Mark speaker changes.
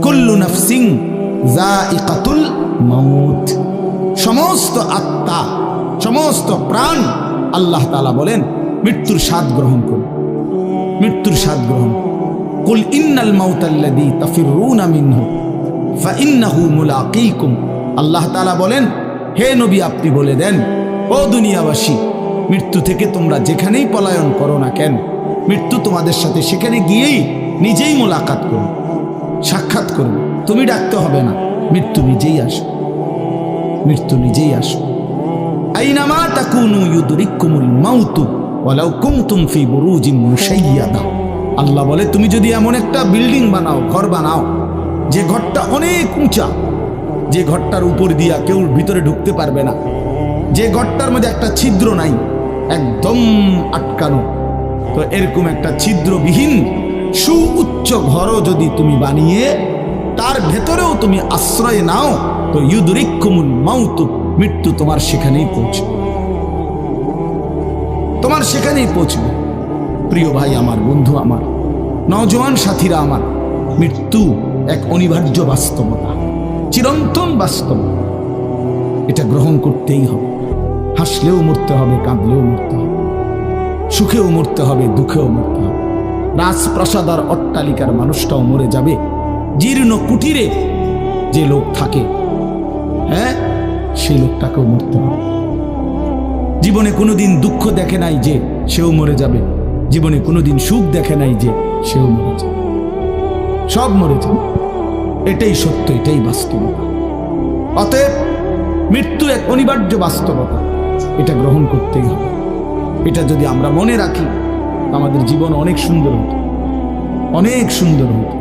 Speaker 1: কুল্লু নাফসিন যায়িকাতুল মাউত, সমস্ত আত্মা, সমস্ত প্রাণ আল্লাহ তাআলা বলেন মৃত্যুর স্বাদ গ্রহণ করুন, মৃত্যুর স্বাদ গ্রহণ। কুল ইন্নাল মাউতাল্লাযী তাফিররুনা মিনহু ফাইন্নাহু মুলাকীকুম। আল্লাহ তাআলা বলেন, হে নবী আপনি বলে দেন, ও দুনিয়াবাসী, মৃত্যু থেকে তোমরা যেখানেই পলায়ন করো না কেন, মৃত্যু তোমাদের সাথে সেখানে গিয়েই নিজেই মোলাকাত করো, সাক্ষাৎ করবে। তুমি ডাকতে হবে না, মৃত্যু নিজেই আসো, মৃত্যু নিজেই আসো। আইনামা তাকুনু ইউদরিকুমুল মাউতু ওয়ালাউ কুনতুম ফি বুরুজিন মুশাইয়াদা। আল্লাহ বলে, তুমি যদি এমন একটা বিল্ডিং বানাও, ঘর বানাও, যে ঘরটা অনেক উঁচা, যে ঘরটার উপর দিয়া কেউ ভিতরে ঢুকতে পারবে না, যে ঘরটার মধ্যে একটা ছিদ্র নাই, একদম আটকানো, তো এরকম একটা ছিদ্রবিহীন সুউচ্চ ঘরও যদি তুমি বানিয়ে তার ভেতরেও তুমি আশ্রয় নাও, তো ইউদরিকুমুল মাউতু, মৃত্যু তোমার সেখানেই পৌঁছবে, তোমার সেখানেই পৌঁছবে। প্রিয় ভাই আমার, বন্ধু আমার, নওজোয়ান সাথীরা আমার, মৃত্যু এক অনিবার্য বাস্তবতা, চিরন্তন বাস্তবতা। এটা গ্রহণ করতেই হবে। হাসলেও মরতে হবে, কাঁদলেও মরতে হবে, সুখেও মরতে হবে, দুঃখেও মরতে হবে। রাজপ্রাসাদ আর অট্টালিকার মানুষটাও মরে যাবে, জীর্ণ কুটিরে যে লোক থাকে, হ্যাঁ, সেই লোকটাকেও মরতে হবে। জীবনে কোনোদিন দুঃখ দেখে নাই যে সেও মরে যাবে, জীবনে কোনোদিন সুখ দেখে নাই যে সেও মরে যাবে, সব মরে যাবে। এটাই সত্য, এটাই বাস্তবতা। অতএব মৃত্যু এক অনিবার্য বাস্তবতা, এটা গ্রহণ করতেই হবে। এটা যদি আমরা মনে রাখি, আমাদের জীবন অনেক সুন্দর হতো, অনেক সুন্দর হতো।